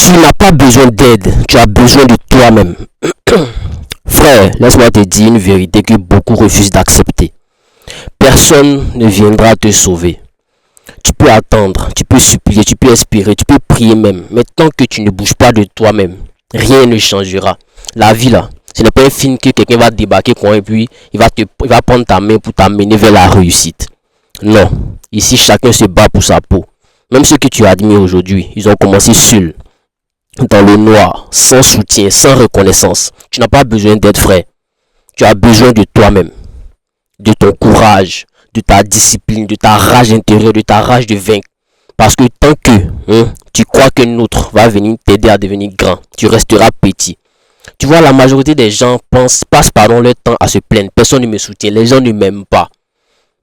Tu n'as pas besoin d'aide, tu as besoin de toi-même. Frère, laisse-moi te dire une vérité que beaucoup refusent d'accepter. Personne ne viendra te sauver. Tu peux attendre, tu peux supplier, tu peux espérer, tu peux prier même. Mais tant que tu ne bouges pas de toi-même, rien ne changera. La vie là, ce n'est pas un film que quelqu'un va débarquer et puis il va prendre ta main pour t'amener vers la réussite. Non, ici chacun se bat pour sa peau. Même ceux que tu admires aujourd'hui, ils ont commencé seuls, dans le noir, sans soutien, sans reconnaissance. Tu n'as pas besoin d'aide, frère. Tu as besoin de toi-même, de ton courage, de ta discipline, de ta rage intérieure, de ta rage de vaincre. Parce que tant que tu crois qu'un autre va venir t'aider à devenir grand, tu resteras petit. Tu vois, la majorité des gens passent leur temps à se plaindre. Personne ne me soutient, les gens ne m'aiment pas.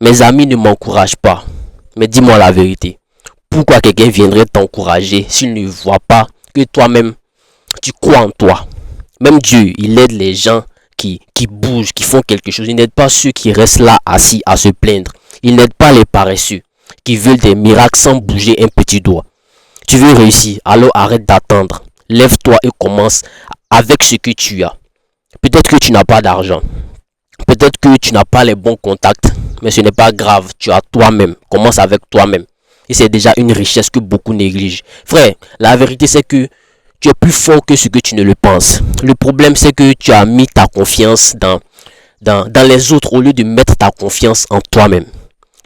Mes amis ne m'encouragent pas. Mais dis-moi la vérité. Pourquoi quelqu'un viendrait t'encourager s'il ne voit pas que toi-même, tu crois en toi? Même Dieu, il aide les gens qui bougent, qui font quelque chose. Il n'aide pas ceux qui restent là assis à se plaindre. Il n'aide pas les paresseux qui veulent des miracles sans bouger un petit doigt. Tu veux réussir, alors arrête d'attendre. Lève-toi et commence avec ce que tu as. Peut-être que tu n'as pas d'argent. Peut-être que tu n'as pas les bons contacts. Mais ce n'est pas grave, tu as toi-même. Commence avec toi-même. Et c'est déjà une richesse que beaucoup négligent. Frère, la vérité c'est que tu es plus fort que ce que tu ne le penses. Le problème c'est que tu as mis ta confiance dans les autres au lieu de mettre ta confiance en toi-même.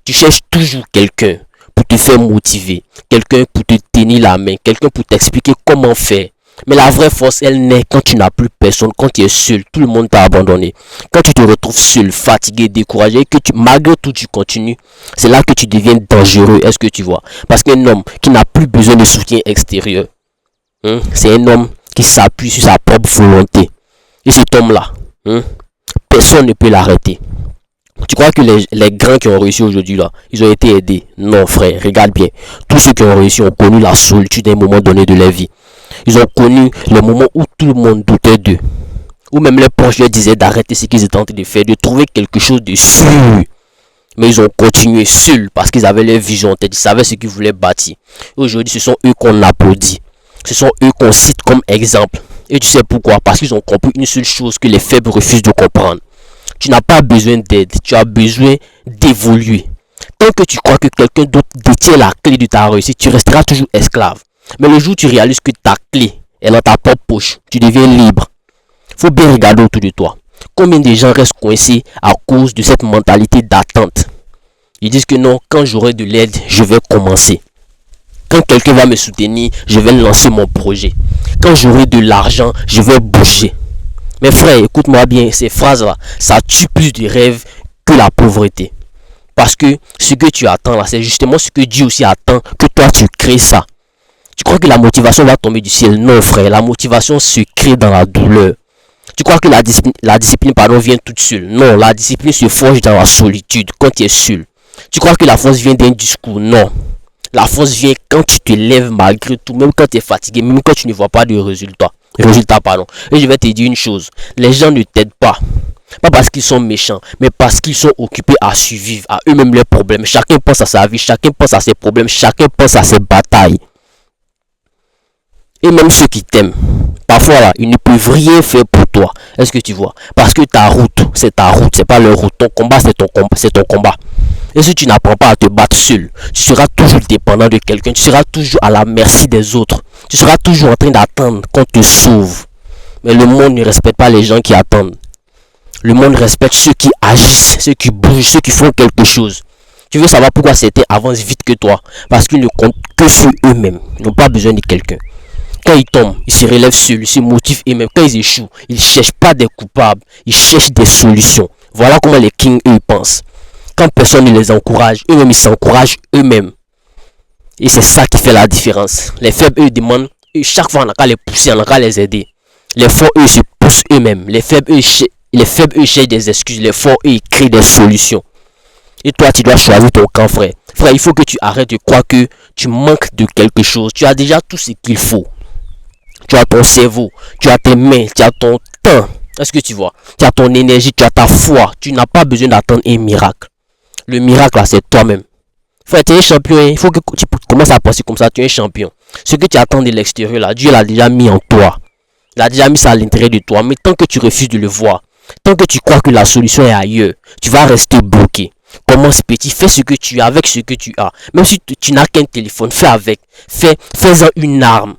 Tu cherches toujours quelqu'un pour te faire motiver, quelqu'un pour te tenir la main, quelqu'un pour t'expliquer comment faire. Mais la vraie force, elle naît quand tu n'as plus personne, quand tu es seul, tout le monde t'a abandonné. Quand tu te retrouves seul, fatigué, découragé, et que malgré tout tu continues, c'est là que tu deviens dangereux, est-ce que tu vois? Parce qu'un homme qui n'a plus besoin de soutien extérieur, c'est un homme qui s'appuie sur sa propre volonté. Et cet homme-là, personne ne peut l'arrêter. Tu crois que les grands qui ont réussi aujourd'hui là, ils ont été aidés? Non frère, regarde bien. Tous ceux qui ont réussi ont connu la solitude à un moment donné de leur vie. Ils ont connu le moment où tout le monde doutait d'eux. Où même les proches leur disaient d'arrêter ce qu'ils étaient en train de faire, de trouver quelque chose de sûr. Mais ils ont continué seuls parce qu'ils avaient leur vision en tête, ils savaient ce qu'ils voulaient bâtir. Aujourd'hui, ce sont eux qu'on applaudit. Ce sont eux qu'on cite comme exemple. Et tu sais pourquoi? Parce qu'ils ont compris une seule chose que les faibles refusent de comprendre. Tu n'as pas besoin d'aide, tu as besoin d'évoluer. Tant que tu crois que quelqu'un d'autre détient la clé de ta réussite, tu resteras toujours esclave. Mais le jour où tu réalises que ta clé est dans ta propre poche, tu deviens libre. Faut bien regarder autour de toi. Combien de gens restent coincés à cause de cette mentalité d'attente? Ils disent que non, quand j'aurai de l'aide, je vais commencer. Quand quelqu'un va me soutenir, je vais lancer mon projet. Quand j'aurai de l'argent, je vais bouger. Mais frère, écoute-moi bien, ces phrases-là, ça tue plus de rêves que la pauvreté. Parce que ce que tu attends là, c'est justement ce que Dieu aussi attend, que toi tu crées ça. Tu crois que la motivation va tomber du ciel? Non frère, la motivation se crée dans la douleur. Tu crois que la discipline vient toute seule? Non, la discipline se forge dans la solitude, quand tu es seul. Tu crois que la force vient d'un discours? Non. La force vient quand tu te lèves malgré tout, même quand tu es fatigué, même quand tu ne vois pas de résultat. Et je vais te dire une chose, les gens ne t'aident pas. Pas parce qu'ils sont méchants, mais parce qu'ils sont occupés à survivre à eux-mêmes leurs problèmes. Chacun pense à sa vie, chacun pense à ses problèmes, chacun pense à ses batailles. Et même ceux qui t'aiment, parfois là, ils ne peuvent rien faire pour toi. Est-ce que tu vois? Parce que ta route, c'est pas leur route. Ton combat, c'est ton combat. Et si tu n'apprends pas à te battre seul, tu seras toujours dépendant de quelqu'un, tu seras toujours à la merci des autres. Tu seras toujours en train d'attendre qu'on te sauve. Mais le monde ne respecte pas les gens qui attendent. Le monde respecte ceux qui agissent, ceux qui bougent, ceux qui font quelque chose. Tu veux savoir pourquoi certains avancent vite que toi? Parce qu'ils ne comptent que sur eux-mêmes. Ils n'ont pas besoin de quelqu'un. Quand ils tombent, ils se relèvent seuls, ils se motivent eux-mêmes. Quand ils échouent, ils ne cherchent pas des coupables, ils cherchent des solutions. Voilà comment les kings, eux, pensent. Quand personne ne les encourage, eux-mêmes, ils s'encouragent eux-mêmes. Et c'est ça qui fait la différence. Les faibles, eux, demandent, chaque fois, on n'a qu'à les pousser, on n'a qu'à les aider. Les forts, eux, se poussent eux-mêmes. Les faibles, eux, cherchent des excuses. Les forts, eux, ils créent des solutions. Et toi, tu dois choisir ton camp, frère. Frère, il faut que tu arrêtes de croire que tu manques de quelque chose. Tu as déjà tout ce qu'il faut. Tu as ton cerveau, tu as tes mains, tu as ton temps. Est-ce que tu vois? Tu as ton énergie, tu as ta foi. Tu n'as pas besoin d'attendre un miracle. Le miracle, là, c'est toi-même. Frère, tu es un champion. Il faut que tu commences à penser comme ça. Tu es un champion. Ce que tu attends de l'extérieur là, Dieu l'a déjà mis en toi. Il a déjà mis ça à l'intérieur de toi. Mais tant que tu refuses de le voir, tant que tu crois que la solution est ailleurs, tu vas rester bloqué. Commence petit, fais ce que tu as avec ce que tu as. Même si tu n'as qu'un téléphone, fais avec. Fais-en une arme.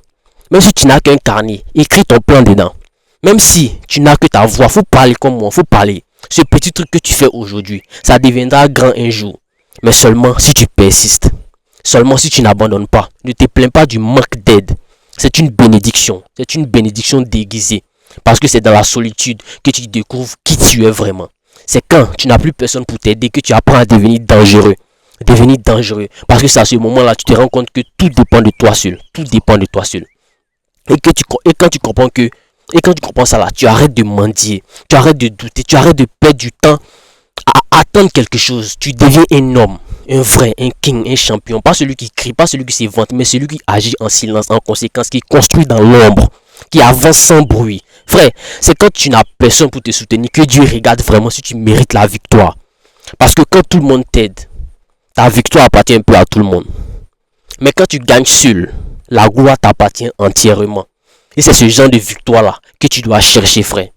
Même si tu n'as qu'un carnet, écris ton plan dedans. Même si tu n'as que ta voix, faut parler comme moi, faut parler. Ce petit truc que tu fais aujourd'hui, ça deviendra grand un jour. Mais seulement si tu persistes. Seulement si tu n'abandonnes pas. Ne te plains pas du manque d'aide. C'est une bénédiction. C'est une bénédiction déguisée. Parce que c'est dans la solitude que tu découvres qui tu es vraiment. C'est quand tu n'as plus personne pour t'aider que tu apprends à devenir dangereux. Devenir dangereux. Parce que c'est à ce moment-là, tu te rends compte que tout dépend de toi seul. Tout dépend de toi seul. Et quand tu comprends ça là, tu arrêtes de mendier. Tu arrêtes de douter. Tu arrêtes de perdre du temps à attendre quelque chose. Tu deviens un homme. Un vrai, un king, un champion. Pas celui qui crie, pas celui qui s'évente, mais celui qui agit en silence, en conséquence, qui construit dans l'ombre, qui avance sans bruit. Frère, c'est quand tu n'as personne pour te soutenir que Dieu regarde vraiment si tu mérites la victoire. Parce que quand tout le monde t'aide, ta victoire appartient un peu à tout le monde. Mais quand tu gagnes seul, la gloire t'appartient entièrement. Et c'est ce genre de victoire-là que tu dois chercher, frère.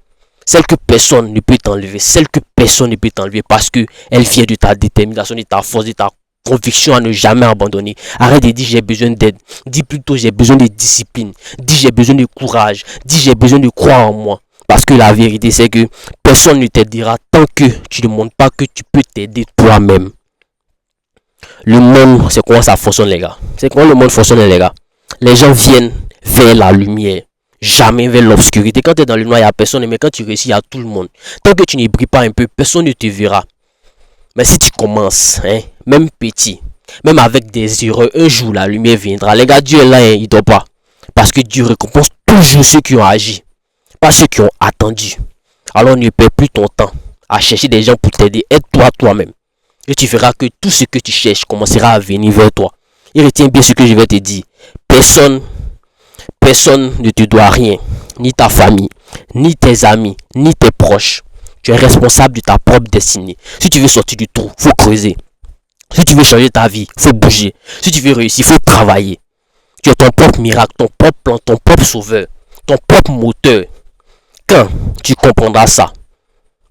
Celle que personne ne peut t'enlever. Celle que personne ne peut t'enlever parce que elle vient de ta détermination, de ta force, de ta conviction à ne jamais abandonner. Arrête de dire j'ai besoin d'aide. Dis plutôt j'ai besoin de discipline. Dis j'ai besoin de courage. Dis j'ai besoin de croire en moi. Parce que la vérité c'est que personne ne t'aidera tant que tu ne montres pas que tu peux t'aider toi-même. Le monde, c'est comment ça fonctionne les gars. C'est comment le monde fonctionne les gars. Les gens viennent vers la lumière. Jamais vers l'obscurité. Quand tu es dans le noir, il n'y a personne. Mais quand tu réussis, il y a tout le monde. Tant que tu ne brilles pas un peu, personne ne te verra. Mais si tu commences, même petit, même avec des erreurs, un jour la lumière viendra. Les gars, Dieu est là, il ne dort pas. Parce que Dieu récompense toujours ceux qui ont agi. Pas ceux qui ont attendu. Alors ne perds plus ton temps à chercher des gens pour t'aider. Aide-toi toi-même. Et tu verras que tout ce que tu cherches commencera à venir vers toi. Et retiens bien ce que je vais te dire. Personne ne te doit rien, ni ta famille, ni tes amis, ni tes proches. Tu es responsable de ta propre destinée. Si tu veux sortir du trou, il faut creuser. Si tu veux changer ta vie, il faut bouger. Si tu veux réussir, il faut travailler. Tu es ton propre miracle, ton propre plan, ton propre sauveur, ton propre moteur. Quand tu comprendras ça,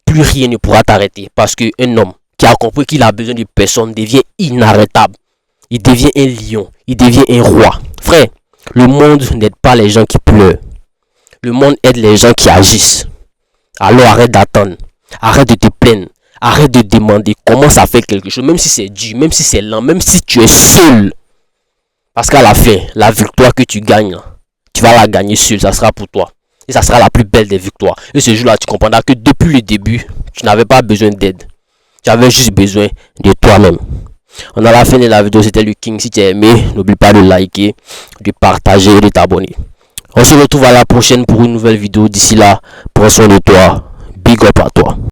plus rien ne pourra t'arrêter. Parce qu'un homme qui a compris qu'il a besoin de personne devient inarrêtable. Il devient un lion, il devient un roi. Frère, le monde n'aide pas les gens qui pleurent. Le monde aide les gens qui agissent. Alors arrête d'attendre. Arrête de te plaindre. Arrête de demander comment ça fait quelque chose. Même si c'est dur, même si c'est lent, même si tu es seul. Parce qu'à la fin, la victoire que tu gagnes, tu vas la gagner seul. Ça sera pour toi. Et ça sera la plus belle des victoires. Et ce jour-là, tu comprendras que depuis le début, tu n'avais pas besoin d'aide. Tu avais juste besoin de toi-même. On a la fin de la vidéo, c'était le King. Si tu as aimé, n'oublie pas de liker, de partager et de t'abonner. On se retrouve à la prochaine pour une nouvelle vidéo. D'ici là, prends soin de toi. Big up à toi.